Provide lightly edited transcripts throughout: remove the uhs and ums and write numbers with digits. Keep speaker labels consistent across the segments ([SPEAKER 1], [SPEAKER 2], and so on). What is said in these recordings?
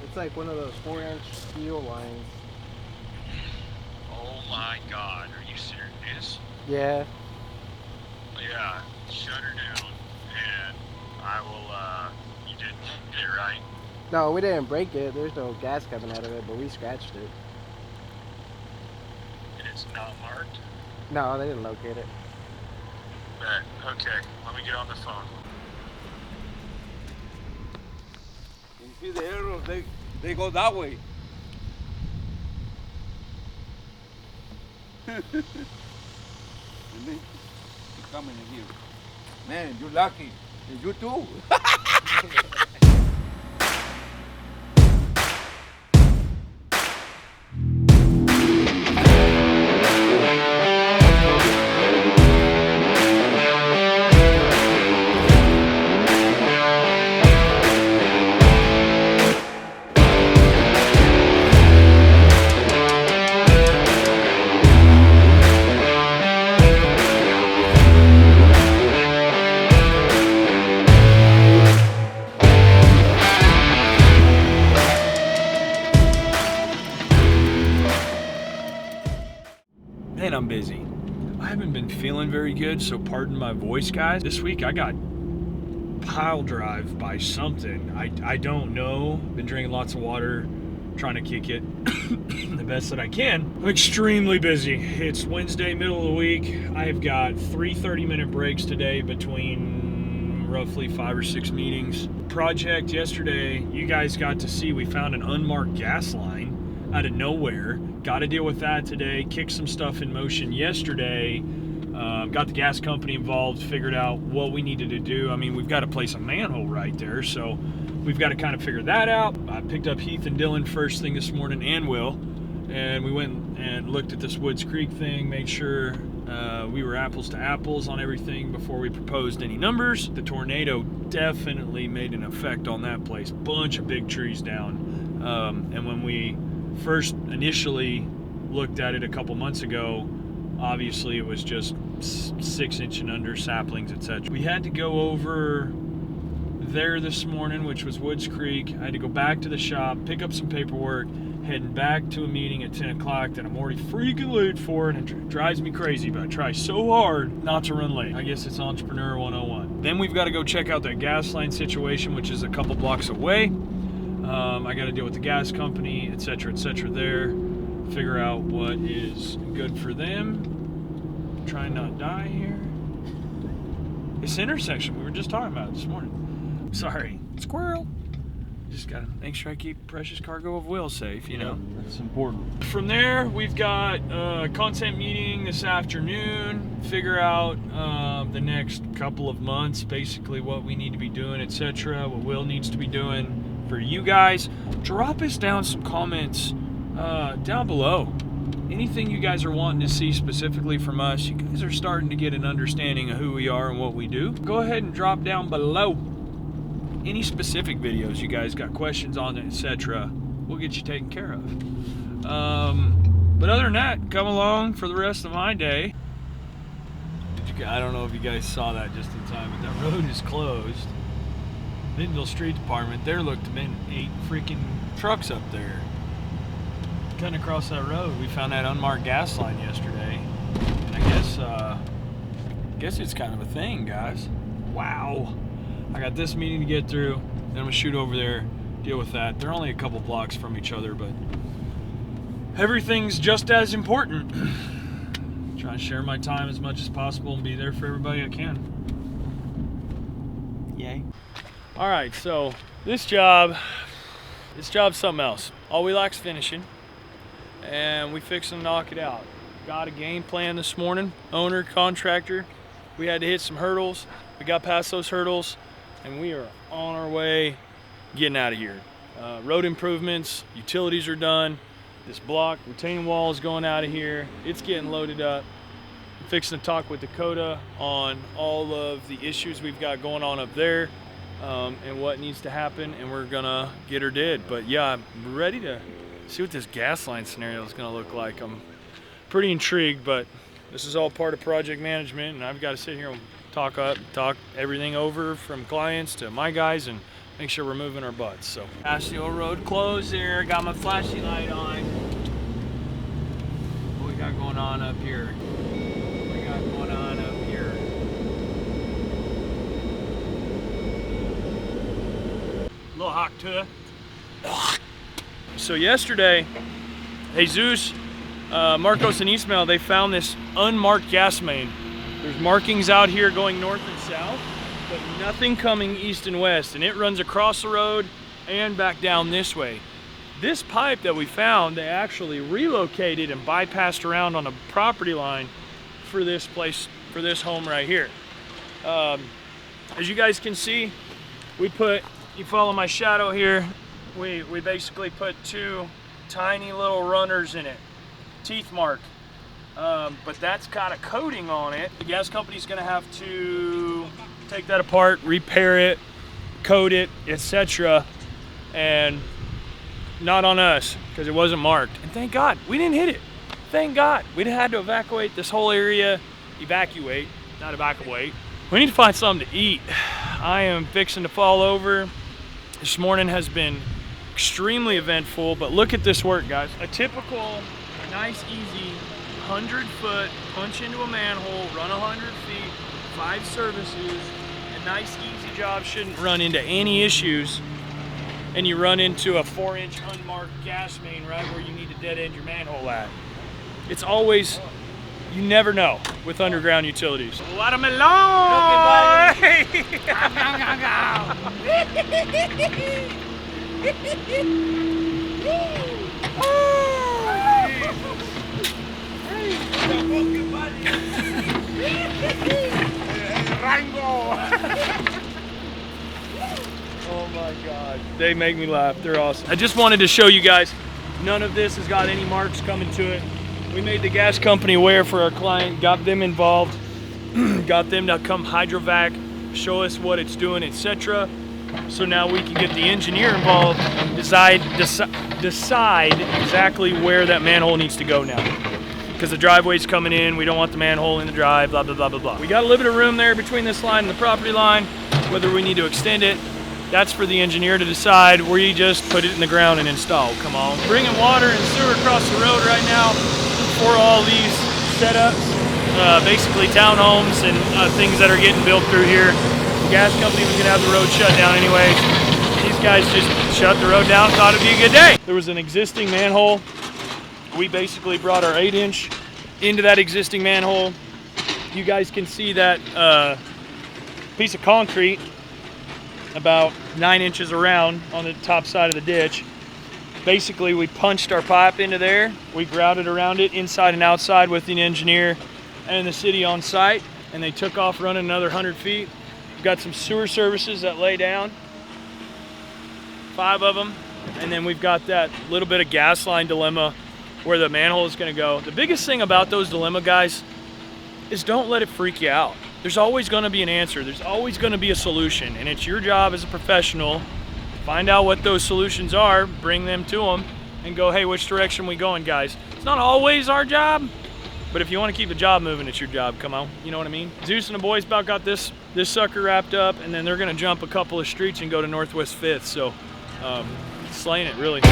[SPEAKER 1] It's like one of those 4-inch steel lines.
[SPEAKER 2] Oh my God, are you serious?
[SPEAKER 1] Yeah.
[SPEAKER 2] Yeah, shut her down, and I will, you didn't get it right?
[SPEAKER 1] No, we didn't break it. There's no gas coming out of it, but we scratched it.
[SPEAKER 2] And it's not marked?
[SPEAKER 1] No, they didn't locate it.
[SPEAKER 2] Bet. Okay, let me get on the phone.
[SPEAKER 3] You see the arrows, they go that way. And then you coming in here. Man, you're lucky. And you too.
[SPEAKER 4] Man, I'm busy. I haven't been feeling very good, so pardon my voice, guys. This week I got pile drive by something. I don't know. Been drinking lots of water, trying to kick it the best that I can. I'm extremely busy. It's Wednesday, middle of the week. I've got 3 30-minute breaks today between roughly 5 or 6 meetings. Project yesterday, you guys got to see, we found an unmarked gas line out of nowhere. Got to deal with that today. Kicked some stuff in motion yesterday. Got the gas company involved, figured out what we needed to do. I mean, we've got to place a manhole right there, so we've got to kind of figure that out. I picked up Heath and Dylan first thing this morning, and Will, and we went and looked at this Woods Creek thing, made sure we were apples to apples on everything before we proposed any numbers. The tornado definitely made an effect on that place. Bunch of big trees down. And when we first initially looked at it a couple months ago, obviously it was just 6-inch and under saplings, etc. We had to go over there this morning, which was Woods Creek. I had to go back to the shop, pick up some paperwork, heading back to a meeting at 10 o'clock that I'm already freaking late for, and it drives me crazy, but I try so hard not to run late. I guess it's Entrepreneur 101. Then we've got to go check out that gas line situation, which is a couple blocks away. I got to deal with the gas company, etc., there. Figure out what is good for them. Try and not die here. This intersection we were just talking about this morning. Sorry, squirrel. Just gotta make sure I keep precious cargo of Will safe, you know.
[SPEAKER 5] That's important.
[SPEAKER 4] From there, we've got a content meeting this afternoon. Figure out the next couple of months, basically what we need to be doing, etc. What Will needs to be doing for you guys. Drop us down some comments down below. Anything you guys are wanting to see specifically from us, you guys are starting to get an understanding of who we are and what we do. Go ahead and drop down below any specific videos you guys got questions on, etc. We'll get you taken care of. But other than that, come along for the rest of my day. I don't know if you guys saw that just in time, but that road is closed. Bentonville Street Department, there looked to have been 8 freaking trucks up there. Cutting across that road, we found that unmarked gas line yesterday. And I guess it's kind of a thing, guys. Wow. I got this meeting to get through, then I'm gonna shoot over there, deal with that. They're only a couple blocks from each other, but everything's just as important. Try to share my time as much as possible and be there for everybody I can. Yay. All right, so this job's something else. All we lack's finishing, and we fixing to knock it out. Got a game plan this morning, owner, contractor. We had to hit some hurdles. We got past those hurdles, and we are on our way getting out of here. Road improvements, utilities are done. This block retaining wall is going out of here. It's getting loaded up. I'm fixing to talk with Dakota on all of the issues we've got going on up there, and what needs to happen, and we're gonna get her did. But yeah, I'm ready to see what this gas line scenario is gonna look like. I'm pretty intrigued, but this is all part of project management, and I've got to sit here and talk everything over from clients to my guys and make sure we're moving our butts. So Paseo Road closed there. Got my flashing light on. What we got going on up here? What we got going on up here? A little hot to it. So yesterday, Jesus, Marcos and Ismael, they found this unmarked gas main. There's markings out here going north and south, but nothing coming east and west, and it runs across the road and back down this way. This pipe that we found, they actually relocated and bypassed around on a property line for this place, for this home right here. As you guys can see, you follow my shadow here, we basically put two tiny little runners in it, teeth mark. But that's got a coating on it. The gas company's gonna have to take that apart, repair it, coat it, etc. And not on us, because it wasn't marked. And thank God, we didn't hit it. Thank God. We'd had to evacuate this whole area. Evacuate, not evacuate. We need to find something to eat. I am fixing to fall over. This morning has been extremely eventful, but look at this work, guys. A typical, nice, easy 100-foot punch into a manhole, run 100 feet, 5 services, a nice easy job, shouldn't run into any issues, and you run into a 4-inch unmarked gas main right where you need to dead end your manhole at. It's always, you never know with underground utilities. Watermelon! Oh my God, they make me laugh. They're awesome. I just wanted to show you guys, none of this has got any marks coming to it. We made the gas company aware for our client, got them involved, got them to come hydrovac, show us what it's doing, etc. So now we can get the engineer involved and decide exactly where that manhole needs to go now. Because the driveway's coming in, we don't want the manhole in the drive, blah, blah, blah, blah, blah. We got a little bit of room there between this line and the property line, whether we need to extend it. That's for the engineer to decide. We just put it in the ground and install. Come on. Bringing water and sewer across the road right now for all these setups. Basically townhomes and things that are getting built through here. The gas company was gonna have the road shut down anyways. These guys just shut the road down, thought it'd be a good day. There was an existing manhole. We basically brought our 8-inch into that existing manhole. You guys can see that piece of concrete about 9 inches around on the top side of the ditch. Basically, we punched our pipe into there. We grouted around it inside and outside with the engineer and the city on site, and they took off running another 100 feet. We've got some sewer services that lay down, 5 of them, and then we've got that little bit of gas line dilemma where the manhole is gonna go. The biggest thing about those dilemma, guys, is don't let it freak you out. There's always gonna be an answer. There's always gonna be a solution, and it's your job as a professional to find out what those solutions are, bring them to them, and go, hey, which direction we going, guys? It's not always our job, but if you wanna keep the job moving, it's your job, come on, you know what I mean? Zeus and the boys about got this sucker wrapped up, and then they're gonna jump a couple of streets and go to Northwest 5th, so slaying it, really.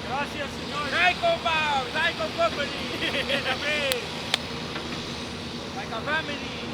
[SPEAKER 4] Gracias, señor. Psycho Company.
[SPEAKER 3] family.